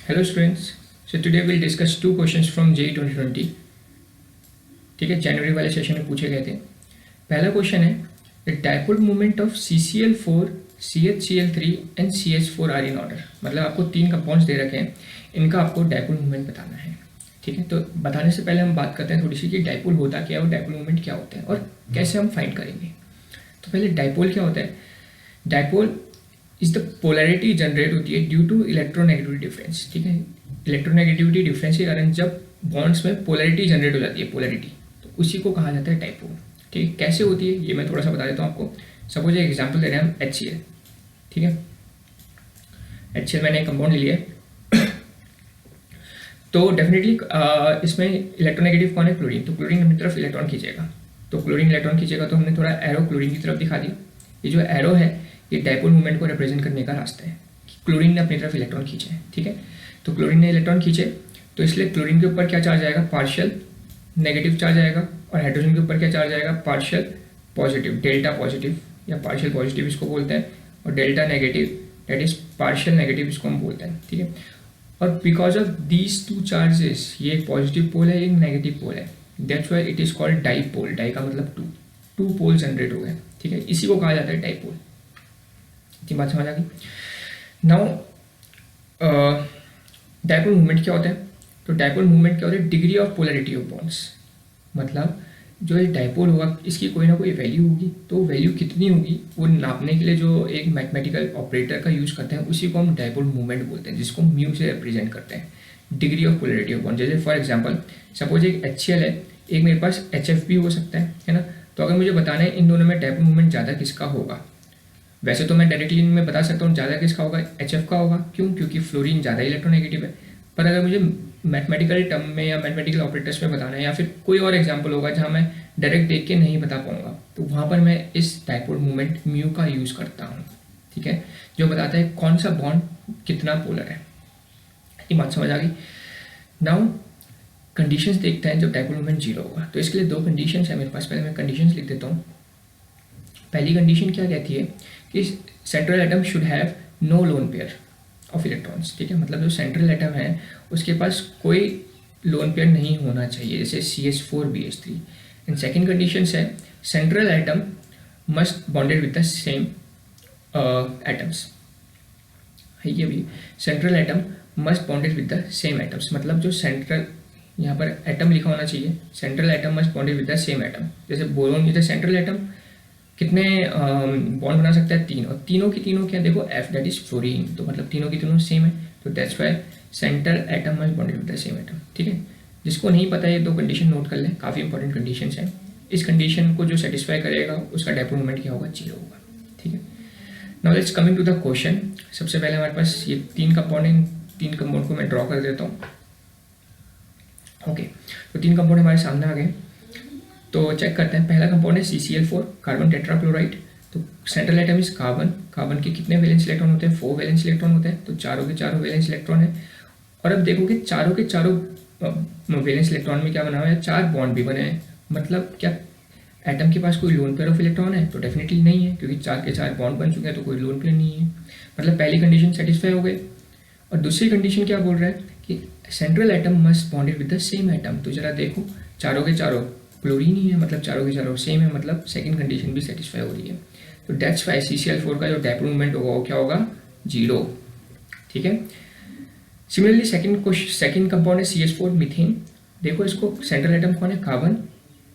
Hello students. So today we'll discuss two questions from JEE 2020. ठीक है, जनवरी वाले session में पूछे गए थे। पहला क्वेश्चन है the dipole moment of CCl4, CHCl3 and CH4 are in order. मतलब आपको तीन कंपाउंड्स दे रखे हैं, इनका आपको डाइपोल मोमेंट बताना है। ठीक है, तो बताने से पहले हम बात करते हैं थोड़ी सी कि डाइपोल होता क्या है और डाइपोल मोमेंट क्या होता है और कैसे हम फाइंड करेंगे। तो पहले डाइपोल क्या होता है। Dipole is the polarity generate होती है ड्यू टू इलेक्ट्रोनेगेटिविटी डिफरेंस। ठीक है, इलेक्ट्रोनेगेटिविटी डिफरेंस के कारण जब बॉन्ड्स में पोलैरिटी जनरेट हो जाती है, पोलैरिटी, तो उसी को कहा जाता है डाइपोल। ठीक है, कैसे होती है ये मैं थोड़ा सा बता देता हूँ आपको। सपोज एक एग्जांपल दे रहे हैं हम HCl। ठीक है, HCl मैंने एक कंपाउंड लिया है तो डेफिनेटली इसमें इलेक्ट्रोनेगेटिव कौन है, क्लोरीन। तो क्लोरीन अपनी तरफ इलेक्ट्रॉन खींचेगा, तो क्लोरीन इलेक्ट्रॉन खींचेगा तो हमने थोड़ा एरो क्लोरीन की तरफ दिखा दिया। ये जो एरो है ये डाइपोल मूवमेंट को रिप्रेजेंट करने का रास्ता है कि क्लोरीन ने अपनी तरफ इलेक्ट्रॉन खींचे। ठीक है, तो क्लोरीन ने इलेक्ट्रॉन खींचे तो इसलिए क्लोरीन के ऊपर क्या चार्ज आएगा, पार्शियल नेगेटिव चार्ज आएगा, और हाइड्रोजन के ऊपर क्या चार्ज आएगा, पार्शियल पॉजिटिव, डेल्टा पॉजिटिव या पार्शियल पॉजिटिव इसको बोलते हैं, और delta negative that is partial negative इसको हम बोलते हैं। ठीक है, और because of these two charges, ये एक पॉजिटिव पोल है, एक नेगेटिव पोल है, that's why it is called dipole. Di का मतलब टू पोल जनरेट हो गए। ठीक है, इसी को कहा जाता है डाइपोल। इतनी बात समझ आ गई। नाउ डाइपोल मूवमेंट क्या होता है। तो डाइपोल मूवमेंट क्या होता है, degree of polarity of bonds. मतलब जो ये डाइपोल होगा इसकी कोई ना कोई वैल्यू होगी, तो वैल्यू कितनी होगी वो नापने के लिए जो एक मैथमेटिकल ऑपरेटर का यूज़ करते हैं उसी को हम डाइपोल मूवमेंट बोलते हैं, जिसको म्यू से रिप्रेजेंट करते हैं, degree of polarity of bond. जैसे फॉर एग्जांपल सपोज एक HCl है, एक मेरे पास HF भी हो सकता है ना। तो अगर मुझे बताना है इन दोनों में डाइपोल मूवमेंट ज़्यादा किसका होगा, वैसे तो मैं डायरेक्टली इनमें बता सकता हूँ ज़्यादा किसका होगा, HF का होगा। क्यों, क्योंकि फ्लोरीन ज़्यादा इलेक्ट्रोनेगेटिव है। पर अगर मुझे मैथमेटिकल टर्म में या मैथमेटिकल ऑपरेटर्स में बताना है या फिर कोई और एग्जांपल होगा जहाँ मैं डायरेक्ट देख के नहीं बता पाऊंगा, तो वहाँ पर मैं इस डाइपोल मूवमेंट म्यू का यूज़ करता हूँ। ठीक है, जो बताता है कौन सा बॉन्ड कितना पोलर है। ये बात समझ आ गई। नाउ कंडीशंस देखते हैं जब डाइपोल मूवमेंट जीरो होगा। तो इसके लिए दो कंडीशंस है मेरे पास, पहले मैं कंडीशंस लिख देता हूँ। पहली कंडीशन क्या कहती है कि central atom should have no lone pair of electrons. ठीक है, मतलब जो सेंट्रल एटम है उसके पास कोई लोन पेयर नहीं होना चाहिए, जैसे CH4BH3। एंड सेकेंड कंडीशन है central atom must bonded with the same atoms. ये भी central atom must bonded with the same atoms, मतलब जो सेंट्रल यहाँ पर एटम लिखा होना चाहिए, central atom must bonded with the same atom. जैसे बोरोन इज सेंट्रल एटम, कितने बॉन्ड बना सकता है, तीन, और तीनों की तीनों क्या देखो F दैट इज फ्लोरीन, तो मतलब तीनों की तीनों सेम है, तो that's why central atom must bonded with the same atom. ठीक है, जिसको नहीं पता ये दो कंडीशन नोट कर लें, काफ़ी इंपॉर्टेंट कंडीशन है। इस कंडीशन को जो सेटिस्फाई करेगा उसका डाइपोल मूवमेंट क्या होगा, जीरो होगा। ठीक है, now let's coming to the question. सबसे पहले हमारे पास ये तीन कंपाउंड को मैं ड्रॉ कर देता हूँ। ओके, तो तीन कंपाउंड हमारे सामने आ गए, तो चेक करते हैं। पहला कंपाउंड है CCl4, कार्बन टेट्राक्लोराइड। तो central atom is carbon. Carbon के कितने वैलेंस इलेक्ट्रॉन होते हैं, 4 वैलेंस इलेक्ट्रॉन होते हैं, तो चारों के चारों वैलेंस इलेक्ट्रॉन है। और अब देखोगे चारों के चारों वैलेंस इलेक्ट्रॉन में क्या बना हुआ है, 4 बॉन्ड भी बने हैं। मतलब क्या एटम के पास कोई लोन पेयर ऑफ इलेक्ट्रॉन है, तो डेफिनेटली नहीं है, क्योंकि 4 के 4 बॉन्ड बन चुके हैं, तो कोई लोन पेयर नहीं है। मतलब पहली कंडीशन सेटिस्फाई हो गई। और दूसरी कंडीशन क्या बोल रहा है कि central atom must bonded with the same atom. तो जरा देखो चारों के चारों क्लोरीन ही है, मतलब चारों के चारों सेम है, मतलब सेकंड कंडीशन भी सेटिस्फाई हो रही है। तो दैट्स वाई CCl4 का जो डाइपोल मूवमेंट होगा वो क्या होगा, जीरो। ठीक है, सिमिलरली सेकंड कंपाउंड है CH4 मीथेन। देखो इसको सेंट्रल एटम कौन है, कार्बन,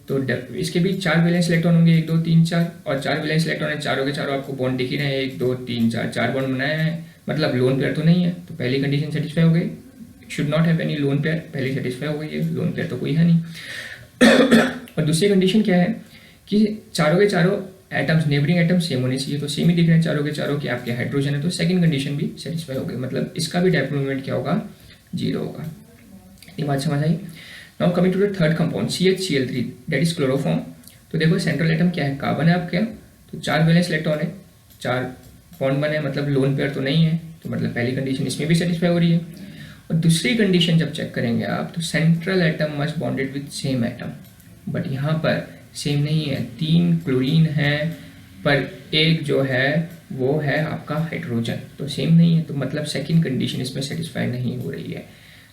तो इसके भी 4 वैलेंस इलेक्ट्रॉन होंगे, 1 2 3 4, और 4 वैलेंस इलेक्ट्रॉन है, चारों के चारों आपको बॉन्ड दिख ही रहे हैं, 1 2 3 4, 4 बॉन्ड बनाया है, मतलब लोन पेयर तो नहीं है। तो पहली कंडीशन सेटिस्फाई हो गई, should not have any lone pair, पहली सेटिस्फाई हो गई है, लोन पेयर तो कोई है नहीं। और दूसरी कंडीशन क्या है कि चारों के चारों एटम्स, नेबरिंग एटम्स सेम होने चाहिए, तो सेम ही दिख रहे हैं चारों के चारों कि आपके हाइड्रोजन है, तो सेकंड कंडीशन भी सेटिस्फाई हो गई, मतलब इसका भी डाइपोल मूवमेंट क्या होगा, जीरो होगा। ये बात समझ आई। Now coming to the third compound CHCl3 that is chloroform. तो देखो सेंट्रल एटम क्या है, कार्बन है आपका, तो 4 वैलेंस इलेक्ट्रॉन है, 4 बॉन्ड बने, मतलब लोन पेयर तो नहीं है, तो मतलब पहली कंडीशन इसमें भी सेटिस्फाई हो रही है। और दूसरी कंडीशन जब चेक करेंगे आप, तो central atom must bonded with same atom, but यहाँ पर सेम नहीं है, 3 क्लोरीन है, पर एक जो है वो है आपका हाइड्रोजन, तो सेम नहीं है, तो मतलब सेकंड कंडीशन इसमें सेटिस्फाई नहीं हो रही है,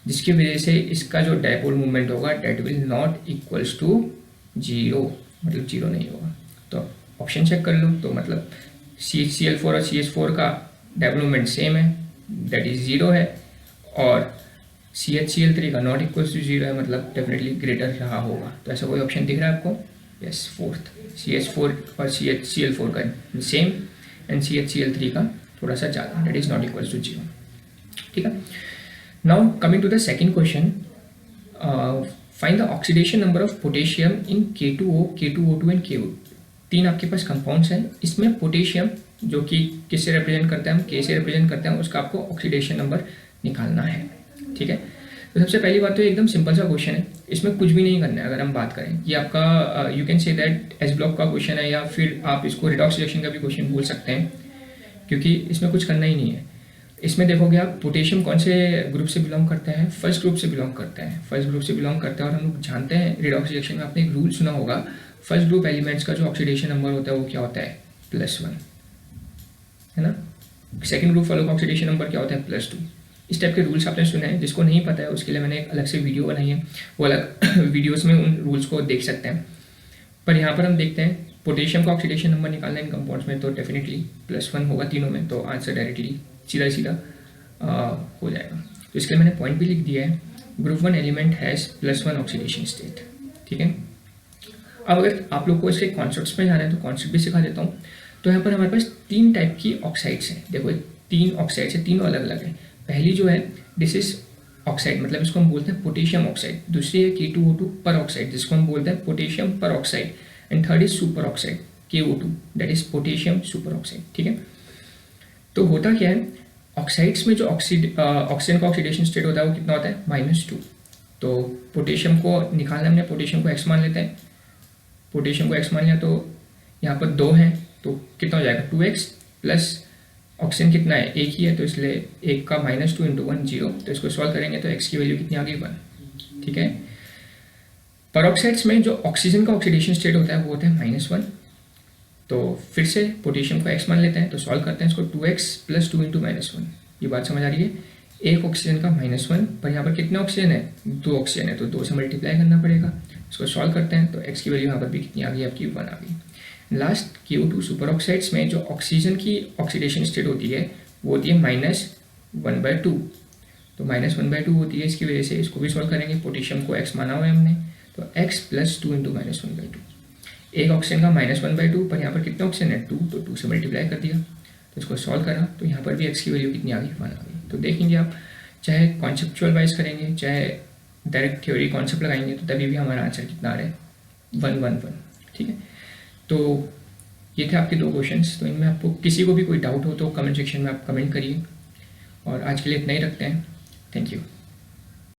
जिसकी वजह से इसका जो डायपोल मूवमेंट होगा that will not equals to zero, मतलब जीरो नहीं होगा। तो ऑप्शन चेक कर लो, तो मतलब CH4 और CH4 का डायपोल मूवमेंट सेम है, दैट इज जीरो है, और CH3 का नॉट इक्वल्स टू जीरो है, मतलब डेफिनेटली ग्रेटर रहा होगा। तो ऐसा कोई ऑप्शन दिख रहा है आपको? यस, फोर्थ, CH4 और CH4 का सेम एंड CH3 का थोड़ा सा ज़्यादा, that is not equals to zero. ठीक है, now coming to the second question, find the oxidation number of potassium in K2O, K2O2 and KO। तीन आपके पास कंपाउंड्स हैं, इसमें पोटेशियम जो कि किससे रिप्रेजेंट करते हैं, हम K से रिप्रेजेंट करते हैं, उसका आपको ऑक्सीडेशन नंबर निकालना है। ठीक है, तो सबसे पहली बात तो एकदम सिंपल सा क्वेश्चन है, इसमें कुछ भी नहीं करना है। अगर हम बात करें कि आपका you can say that S block का क्वेश्चन है, या फिर आप इसको रिडॉक्स रिएक्शन का भी क्वेश्चन बोल सकते हैं, क्योंकि इसमें कुछ करना ही नहीं है। इसमें देखोगे आप पोटेशियम कौन से ग्रुप से बिलोंग करता है, फर्स्ट ग्रुप से बिलोंग करता है, फर्स्ट ग्रुप से बिलोंग करता है। और हम लोग जानते हैं रिडॉक्स रिएक्शन में आपने एक रूल सुना होगा, फर्स्ट ग्रुप एलिमेंट्स का जो ऑक्सीडेशन नंबर होता है वो क्या होता है, +1, है ना। सेकंड ग्रुप वालों का ऑक्सीडेशन नंबर क्या होता है, +2। इस टाइप के रूल्स आपने सुने हैं, जिसको नहीं पता है उसके लिए मैंने एक अलग से वीडियो बनाई है, वो अलग वीडियोस में उन रूल्स को देख सकते हैं। पर यहाँ पर हम देखते हैं पोटेशियम का ऑक्सीडेशन नंबर निकालना इन कंपाउंड्स में, तो डेफिनेटली +1 होगा तीनों में, तो आंसर डायरेक्टली सीधा सीधा हो जाएगा। तो इसके लिए मैंने पॉइंट भी लिख दिया है, group 1 element has +1 oxidation state. ठीक है, अब अगर आप लोग को इसके कॉन्सेप्ट्स में जाना है तो कॉन्सेप्ट भी सिखा देता हूँ। तो यहाँ पर हमारे पास 3 टाइप की ऑक्साइड्स हैं, देखो 3 ऑक्साइड्स हैं, तीनों अलग अलग हैं। पहली जो है दिस इज ऑक्साइड, मतलब इसको हम बोलते हैं पोटेशियम ऑक्साइड। दूसरी है K2O2 पर ऑक्साइड, जिसको हम बोलते हैं पोटेशियम पर oxide. And third is super oxide KO2, that is potassium super oxide. ठीक है, तो होता क्या है, ऑक्साइड्स में जो ऑक्सीजन का ऑक्सीडेशन स्टेट होता है वो कितना होता है, -2। तो पोटेशियम को निकालना, हमने पोटेशियम को x मान लेते हैं, पोटेशियम को x मान लिया, तो यहाँ पर 2 हैं, तो कितना हो जाएगा 2x प्लस ऑक्सीजन कितना है, एक ही है, तो इसलिए 1 का -2 × 1 0, तो इसको सॉल्व करेंगे तो x की वैल्यू कितनी आ गई 1। ठीक है, परऑक्साइड्स में जो ऑक्सीजन का ऑक्सीडेशन स्टेट होता है वो होता है -1। तो फिर से पोटेशियम को x मान लेते हैं, तो सॉल्व करते हैं इसको, 2x + 2 × -1। ये बात समझ आ रही है, एक ऑक्सीजन का -1, पर यहाँ पर कितने ऑक्सीजन है, 2 ऑक्सीजन है, तो 2 से मल्टीप्लाई करना पड़ेगा। इसको सॉल्व करते हैं तो x की वैल्यू यहाँ पर भी कितनी आ गई, आपकी 1 आ गई। लास्ट KO2 सुपर ऑक्साइड्स में जो ऑक्सीजन की ऑक्सीडेशन स्टेट होती है वो होती है -1/2, तो -1/2 होती है। इसकी वजह से इसको भी सॉल्व करेंगे, पोटेशियम को x माना हुआ है हमने, तो x + 2 × -1/2। एक ऑक्सीजन का -1/2, पर यहाँ पर कितने ऑक्सीजन है 2, तो 2 से मल्टीप्लाई कर दिया, तो इसको सॉल्व करा, तो यहाँ पर भी x की वैल्यू कितनी आ गई, 1 आ गई। तो देखेंगे आप, चाहे कॉन्सेप्चुअल वाइज करेंगे, चाहे डायरेक्ट थ्योरी कॉन्सेप्ट लगाएंगे, तो तभी भी हमारा आंसर कितना आ रहा है, 1 1 1। ठीक है, तो ये थे आपके 2 क्वेश्चंस। तो इनमें आपको किसी को भी कोई डाउट हो तो कमेंट सेक्शन में आप कमेंट करिए, और आज के लिए इतना ही रखते हैं। Thank you.